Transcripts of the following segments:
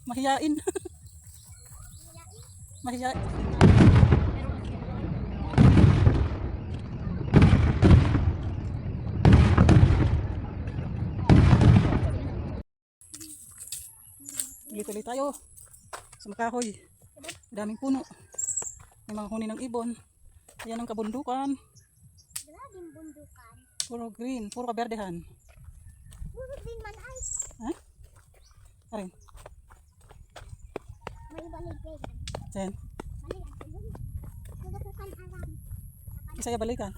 Mahiyain. Mahiyain. Tuloy-tuloy tayo sa Makahoy. Daming puno. May mga huni ng ibon. Ayan ang kabundukan. Grabing bundukan. Puro green, puro kaberdehan. Puro green man ay. Ha? Arin. May balikan. Sen. Balikan ko yun. Puro kan alam. Isaya balikan.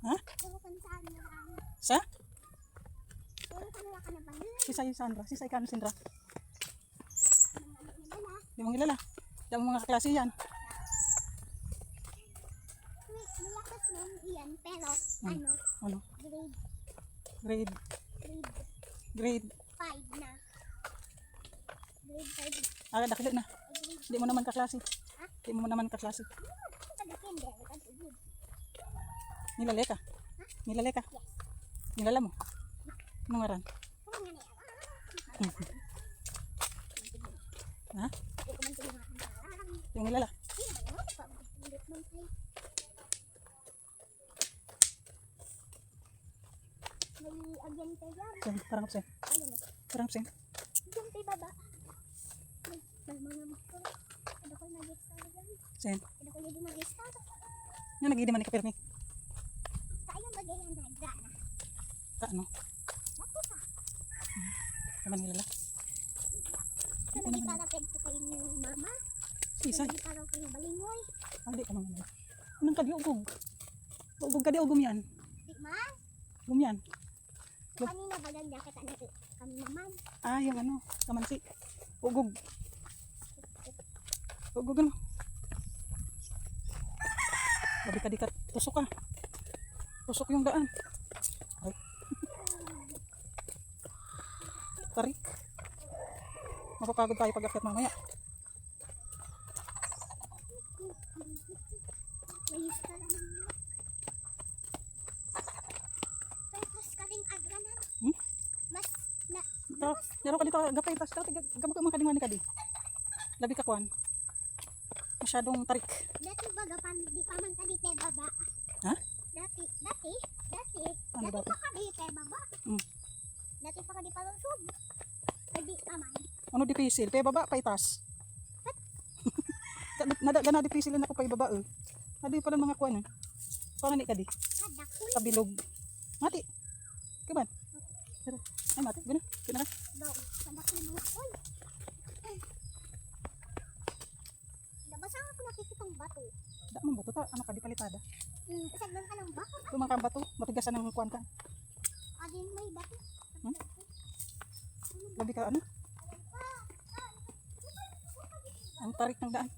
Ha? Puro kan saan na alam. Sa? Puro kan wala ka na balikan. Sisay Sandra. Sisay Kano Sandra. Wala. Di mong ilala. Di mo mga kaklase yan. Nilakas mo iyan pero ano? Ano? Grade Grade. grade Grade. 5 na. Grade 5. Ah, dakili na. Di mo naman kaklase. Ha? Di mo naman kaklase. Taga-kinder. Taga-kinder. Nilale ka. Nilale ka. Nilala mo. Anong ngaran? Puro nga na yan. Ha? Hindi ko man tinahan. Yung nilala. May agyente dyan. Sen, parang kapsen. Ayun. Parang kapsen. Agyente baba. May mga makro. Ada ko nag-star dyan. Sen. Ada ko hindi nag-star. Nga nagidiman ni kapirmi. Kayong bagayan na gana. Ka ano? Naku ka. Naman nilala. Sa nagipalapit ko kayo ni mama. Sisay. Nagipalaw ko ng balingoy. Ah, di ka man nilala. Anong ka di ugog? Ugog ka di ugom yan. Di man. Ugom yan. So, kanina baganda kita na kami naman. Ah, yung ano. Kamansi. Ugog. Ugog ano. Gabi ka di ka. Tusok ka. Tusok yung daan. Ay. Tarik. Mapapagod tayo pag-akyat mamaya. May hista naman yun. Pepas ka rin agranan. Hmm? Mas na. Ito, yaro ka dito, gapay, tas gamag ka mga kadingwan ka di. Labi ka kuan. Masyadong tarik. Dati baga pan di pa man kadi pe baba. Ha? Dati. Ano Dati dati? pa kadi pe baba. Hmm. Dati pa kadi palusog. Kadi aman. Ano dipisil? Pe baba, pa itas. Nada dipisil na ako pa ibaba eh. Nadi pala mga kuan eh. Pangani ka di. Kadakul. Kabilog. Mati. Kaban. Pero, ay mati. Gina. Gina ka. Daw. Kadakul mga kol. Nabasa ako nakikitang bato. Da mo bato ta. Ano ka di palitada. Sagdan ka ng bato. Tumang bato. Matigasan ng kuan ka. Adin may bato. Hmm? Labi ka ano? Ang tarik ng daan.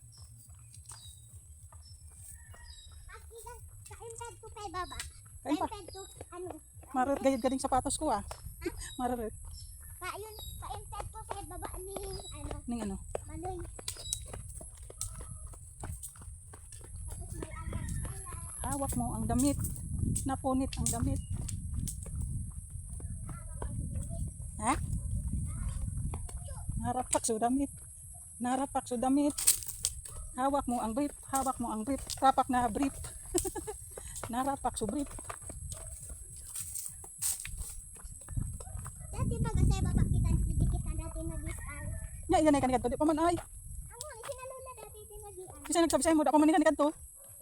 Ka-embed ko kay baba. Kain pa. Ka-embed ko ano. Marot gayad galing sapatos ko ah. Marot. Pa-embed ko kay baba ni ano. Ning ano? Maloy. Tapos may anak. Hawak mo ang damit. Napunit ang damit. Ha? Narapak sa damit. Narapak sa damit. Hawak mo ang brief. Hawak mo ang brief. Rapak na brief. Narapak sa brief. Dati baga sa baba kita hindi kita dati nag-star. Nya iyan ay kanigadto. Di pa man ay. Ang mga sinalula dati tinagian. Kasi nagsabi sa'yo mo. Da pa man ni kanigadto.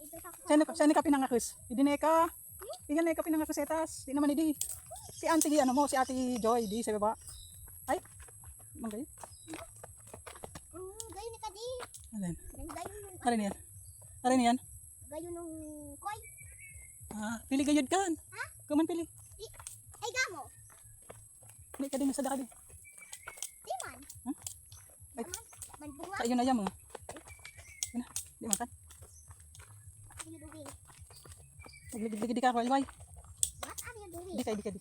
Ito sa Saan ka pinangakus? Hindi na ka. Hindi na ka pinangakus etas. Di naman hindi. Si auntie ano mo. Si ate Joy. Di sa baba. Ay. Manggay. gayon ni kadi. Alin? Gayon nung Alin yan? Alin yan? gayon nung koy. Ah, pili gayud kan. Ha? Kuman pili. Ay gamo. Hindi ka din sa daka. Di man. Huh? Ay. Man. Man bunga. Sa iyo na yan mo. Yun na. Di makan. Are you doing? Nagligid ka ko. Alway. What are you doing? Di ka. Di.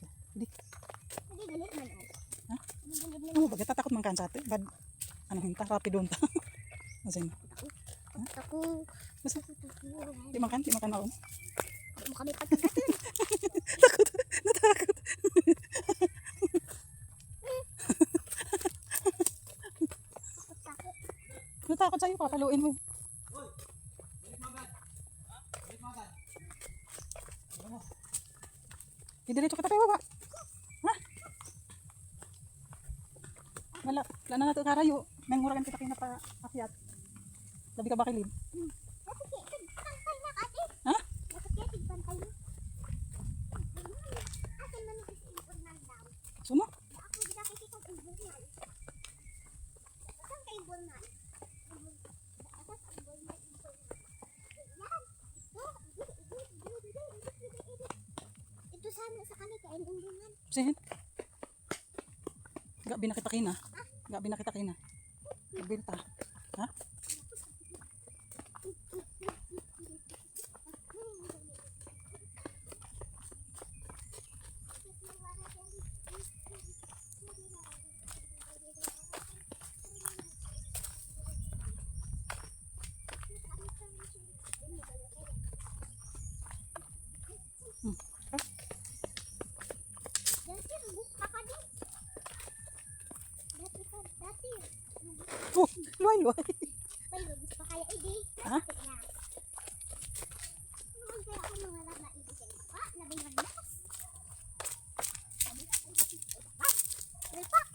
Hindi galit man ay. Ha? Hindi galit man. Oo, bagay tatakot man kan sa atin. Bad. Ano hinta? Rapido hinta. Asin. Ako. Basta. Di makan. Di makan maon. Mo kami pagkakatin. Takot. Natakot. takot sa'yo, papaluin mo. Didiretso kita tayo, baba. Ha? Wala na nato karayo. Nanguragan kita kayo na pa akyat. Labi ka ba kilid? Pantay na kasi. Ha? Nakakiyatid pantay na. Asan man ang ibon na daw? Sumo? Ako di nakikita ang ibon na. Saan ka ibon na? Asan ka ibon na? Yan. Ito sana sa kanila kain umbungan. Sihin. Gabi na kita kina. Gabi na kita kina. Nagbenta. Ha? Oh, luay. May lubos pa kaya idi. Ha? Naman kaya ako mga laba idi sa iba. Labing halas.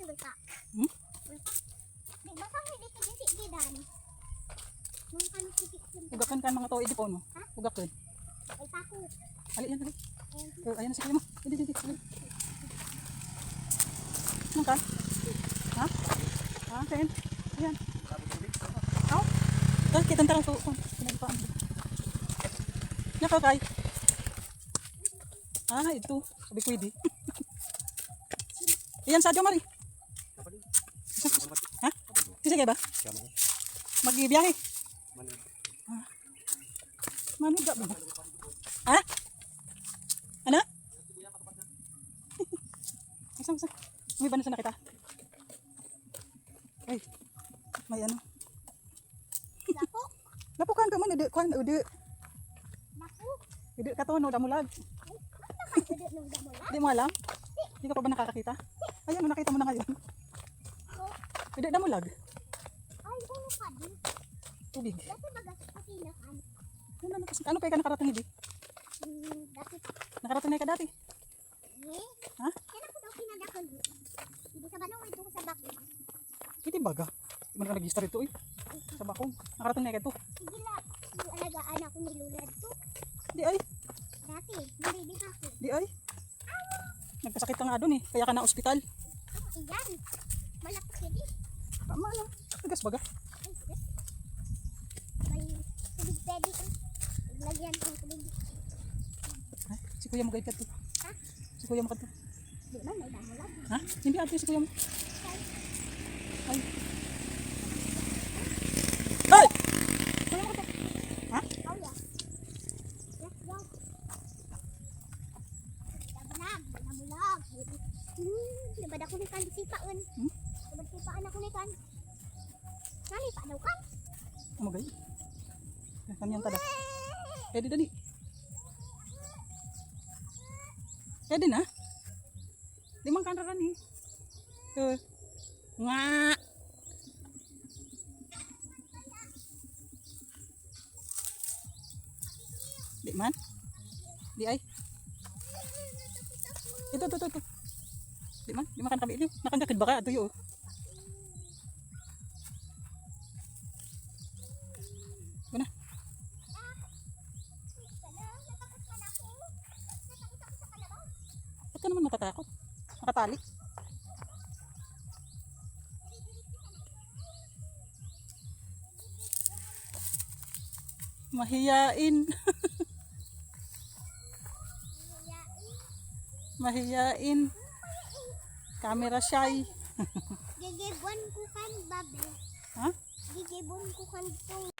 Wilpak. Hmm? Wilpak. Di ba kang hindi ka din si Gidan? Nung kami sikit yun. Ugakan ka mga tao idi po no. Ha? Ugakan. Ay pako. Ali yan, ali. Ayun. Oh, ayan na si kuya mo. Hindi. Nang ka? Ha? Ha, kain. Ayan. Aw. Dahil kitang tarang so. Pinagpaan. Nakakay. Ah, ito. Sabi ko hindi. Iyan sa Mari. Ha? Kasi kaya ba? Magbibiyahe. Ah. Mano ga ba? Ha? Ano? Isang. May ba na sana kita? Ay. May ano? Lapo. Lapukan ka mo na kuan ude. Lapo. Ude ka to no damulag. Nakakadit nung damula. Di mo alam? Di ka pa ba nakakakita? Ayan, nakita mo na ngayon. Ude damulag. Ay, ano ka din? Tubig. Dati bagas patinakan. Ano pa ka nakarating hindi? Dati. Nakarating na ka dati. Eh? Ha? Kailan ko daw pinadakon? Hindi sa banong ito sa bako. Hindi baga. Di man ka nag-register ito eh. Sa bakong. Nakarating na ka ito. Sige lang. Yung alagaan ako nilulad to. Di ay. Dati, narinig ako. Di ay. Nagkasakit ka nga doon eh. Kaya ka na ospital. Iyan. Malapit ka din. Tama lang. Nagas baga. Ay, sige. May tubig pwede ko. Lagyan ko ng tubig. Ay, si kuya mo gayad ka to. Ha? Si kuya mo ka to. Di man, may damulag. Ha? Hindi ate si kuya mo. Ay. Ay! Kuya mo ka to. Ha? Oh, yeah. Let's go. Damulag. Nabad ako ni kan sipaan. Nabad sipaan ako ni kan. Nani pa daw kan? Ano gay? Kanyan tada. Pwede dali. Pwede na? Di man kandaran eh. Nga. Di man? Di ay? Ito. Di man? Di makan kami ini. Nakandakid baka ato yun. Guna. Ba't ka naman matatakot? Nakatali. Mahiyain. Mahiyain. Camera shy. Gigibon ko kan babe. Ha? Gigibon ko kan tong